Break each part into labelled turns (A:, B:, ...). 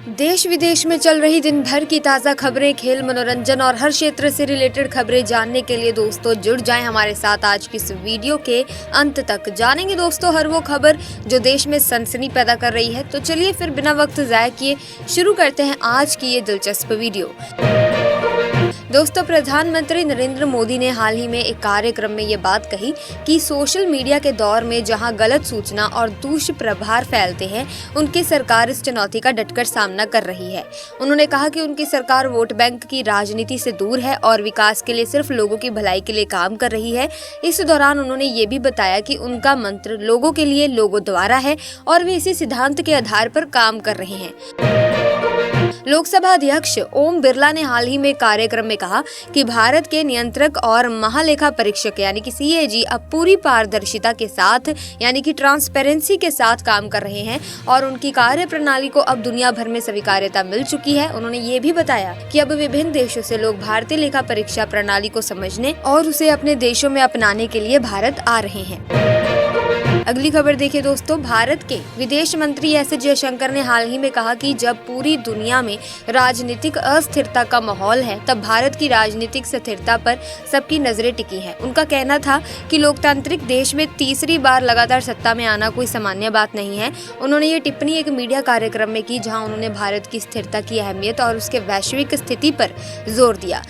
A: देश विदेश में चल रही दिन भर की ताज़ा खबरें, खेल, मनोरंजन और हर क्षेत्र से रिलेटेड खबरें जानने के लिए दोस्तों जुड़ जाएं हमारे साथ। आज की इस वीडियो के अंत तक जानेंगे दोस्तों हर वो खबर जो देश में सनसनी पैदा कर रही है। तो चलिए फिर बिना वक्त ज़ाया किए शुरू करते हैं आज की ये दिलचस्प वीडियो। दोस्तों, प्रधानमंत्री नरेंद्र मोदी ने हाल ही में एक कार्यक्रम में ये बात कही कि सोशल मीडिया के दौर में जहां गलत सूचना और दुष्प्रभाव फैलते हैं, उनकी सरकार इस चुनौती का डटकर सामना कर रही है। उन्होंने कहा कि उनकी सरकार वोट बैंक की राजनीति से दूर है और विकास के लिए सिर्फ लोगों की भलाई के लिए काम कर रही है। इस दौरान उन्होंने ये भी बताया कि उनका मंत्र लोगों के लिए लोगों द्वारा है और वे इसी सिद्धांत के आधार पर काम कर रहे हैं। लोकसभा अध्यक्ष ओम बिरला ने हाल ही में कार्यक्रम में कहा कि भारत के नियंत्रक और महालेखा परीक्षक यानी कि CAG अब पूरी पारदर्शिता के साथ यानी कि ट्रांसपेरेंसी के साथ काम कर रहे हैं और उनकी कार्य प्रणाली को अब दुनिया भर में स्वीकार्यता मिल चुकी है। उन्होंने ये भी बताया कि अब विभिन्न देशों से लोग भारतीय लेखा परीक्षा प्रणाली को समझने और उसे अपने देशों में अपनाने के लिए भारत आ रहे हैं। अगली खबर देखिए दोस्तों, भारत के विदेश मंत्री एस जयशंकर ने हाल ही में कहा कि जब पूरी दुनिया में राजनीतिक अस्थिरता का माहौल है, तब भारत की राजनीतिक स्थिरता पर सबकी नजरें टिकी हैं। उनका कहना था कि लोकतांत्रिक देश में तीसरी बार लगातार सत्ता में आना कोई सामान्य बात नहीं है। उन्होंने ये टिप्पणी एक मीडिया कार्यक्रम में की, जहां उन्होंने भारत की स्थिरता की अहमियत और उसके वैश्विक स्थिति पर जोर दिया।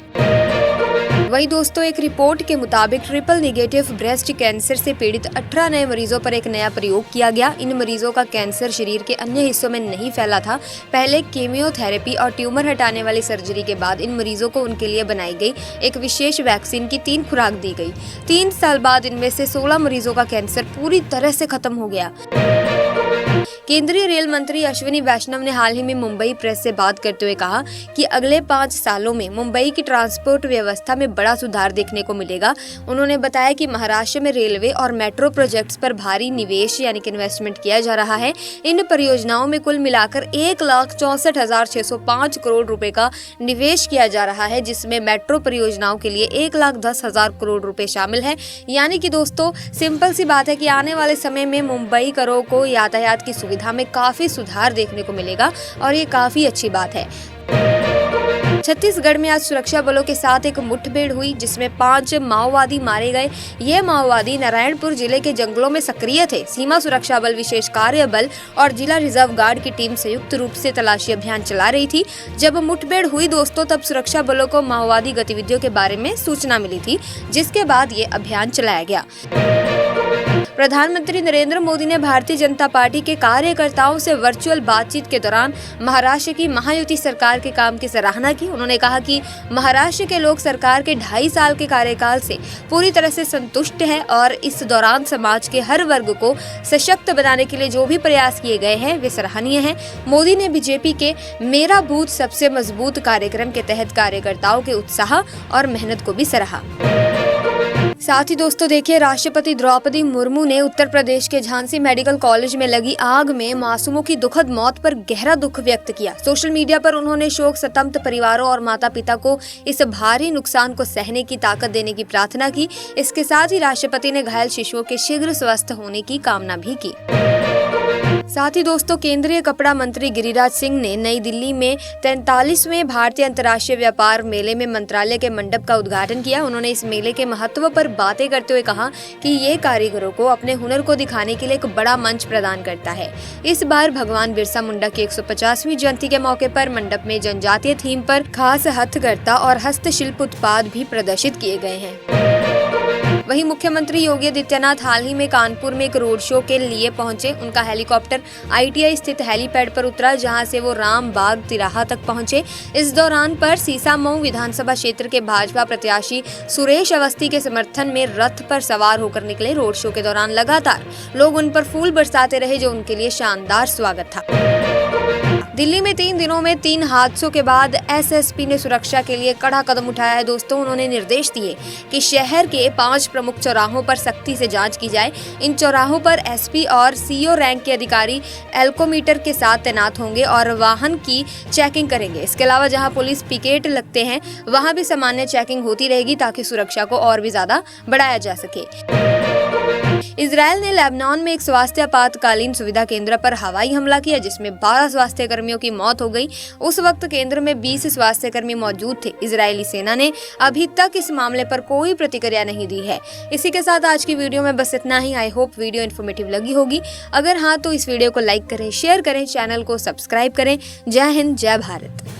A: वहीं दोस्तों, एक रिपोर्ट के मुताबिक ट्रिपल नेगेटिव ब्रेस्ट कैंसर से पीड़ित 18 नए मरीजों पर एक नया प्रयोग किया गया। इन मरीजों का कैंसर शरीर के अन्य हिस्सों में नहीं फैला था। पहले कीमोथेरेपी और ट्यूमर हटाने वाली सर्जरी के बाद इन मरीजों को उनके लिए बनाई गई एक विशेष वैक्सीन की 3 खुराक दी गई। 3 साल बाद इनमें से 16 मरीजों का कैंसर पूरी तरह से खत्म हो गया। केंद्रीय रेल मंत्री अश्विनी वैष्णव ने हाल ही में मुंबई प्रेस से बात करते हुए कहा कि अगले 5 सालों में मुंबई की ट्रांसपोर्ट व्यवस्था में बड़ा सुधार देखने को मिलेगा। उन्होंने बताया कि महाराष्ट्र में रेलवे और मेट्रो प्रोजेक्ट्स पर भारी निवेश यानी कि इन्वेस्टमेंट किया जा रहा है। इन परियोजनाओं में कुल मिलाकर 1,64,605 करोड़ रुपए का निवेश किया जा रहा है, जिसमें मेट्रो परियोजनाओं के लिए 1,10,000 करोड़ रुपए शामिल है। यानी कि दोस्तों, सिंपल सी बात है कि आने वाले समय में मुंबई करों को यातायात की सुविधा में काफी सुधार देखने को मिलेगा और ये काफी अच्छी बात है। छत्तीसगढ़ में आज सुरक्षा बलों के साथ एक मुठभेड़ हुई, जिसमें 5 माओवादी मारे गए। ये माओवादी नारायणपुर जिले के जंगलों में सक्रिय थे। सीमा सुरक्षा बल, विशेष कार्य बल और जिला रिजर्व गार्ड की टीम संयुक्त रूप से तलाशी अभियान चला रही थी। जब मुठभेड़ हुई दोस्तों, तब सुरक्षा बलों को माओवादी गतिविधियों के बारे में सूचना मिली थी, जिसके बाद ये अभियान चलाया गया। प्रधानमंत्री नरेंद्र मोदी ने भारतीय जनता पार्टी के कार्यकर्ताओं से वर्चुअल बातचीत के दौरान महाराष्ट्र की महायुति सरकार के काम की सराहना की। उन्होंने कहा कि महाराष्ट्र के लोग सरकार के 2.5 साल के कार्यकाल से पूरी तरह से संतुष्ट हैं और इस दौरान समाज के हर वर्ग को सशक्त बनाने के लिए जो भी प्रयास किए गए हैं वे सराहनीय हैं। मोदी ने बीजेपी के मेरा बूथ सबसे मजबूत कार्यक्रम के तहत कार्यकर्ताओं के उत्साह और मेहनत को भी सराहा। साथ ही दोस्तों देखिए, राष्ट्रपति द्रौपदी मुर्मू ने उत्तर प्रदेश के झांसी मेडिकल कॉलेज में लगी आग में मासूमों की दुखद मौत पर गहरा दुख व्यक्त किया। सोशल मीडिया पर उन्होंने शोक संतप्त परिवारों और माता पिता को इस भारी नुकसान को सहने की ताकत देने की प्रार्थना की। इसके साथ ही राष्ट्रपति ने घायल शिशुओं के शीघ्र स्वस्थ होने की कामना भी की। साथ ही दोस्तों, केंद्रीय कपड़ा मंत्री गिरिराज सिंह ने नई दिल्ली में 43वें भारतीय अंतर्राष्ट्रीय व्यापार मेले में मंत्रालय के मंडप का उद्घाटन किया। उन्होंने इस मेले के महत्व पर बातें करते हुए कहा कि ये कारीगरों को अपने हुनर को दिखाने के लिए एक बड़ा मंच प्रदान करता है। इस बार भगवान बिरसा मुंडा की 150वीं जयंती के मौके पर मंडप में जनजातीय थीम पर खास हथकरघा और हस्तशिल्प उत्पाद भी प्रदर्शित किए गए हैं। वहीं मुख्यमंत्री योगी आदित्यनाथ हाल ही में कानपुर में एक रोड शो के लिए पहुंचे। उनका हेलीकॉप्टर ITI स्थित हेलीपैड पर उतरा, जहां से वो रामबाग तिराहा तक पहुंचे। इस दौरान पर सीसामऊ विधानसभा क्षेत्र के भाजपा प्रत्याशी सुरेश अवस्थी के समर्थन में रथ पर सवार होकर निकले। रोड शो के दौरान लगातार लोग उन पर फूल बरसाते रहे, जो उनके लिए शानदार स्वागत था। दिल्ली में 3 दिनों में 3 हादसों के बाद SSP ने सुरक्षा के लिए कड़ा कदम उठाया है। दोस्तों, उन्होंने निर्देश दिए कि शहर के 5 प्रमुख चौराहों पर सख्ती से जांच की जाए। इन चौराहों पर SP और CO रैंक के अधिकारी एल्कोमीटर के साथ तैनात होंगे और वाहन की चेकिंग करेंगे। इसके अलावा जहां पुलिस पिकेट लगते हैं, वहां भी सामान्य चेकिंग होती रहेगी ताकि सुरक्षा को और भी ज्यादा बढ़ाया जा सके। इजराइल ने लेबनान में एक स्वास्थ्य आपातकालीन सुविधा केंद्र पर हवाई हमला किया, जिसमें 12 स्वास्थ्य कर्मियों की मौत हो गई। उस वक्त केंद्र में 20 स्वास्थ्य कर्मी मौजूद थे। इजरायली सेना ने अभी तक इस मामले पर कोई प्रतिक्रिया नहीं दी है। इसी के साथ आज की वीडियो में बस इतना ही। आई होप वीडियो इन्फॉर्मेटिव लगी होगी। अगर हाँ तो इस वीडियो को लाइक करें, शेयर करें, चैनल को सब्सक्राइब करें। जय हिंद, जय भारत।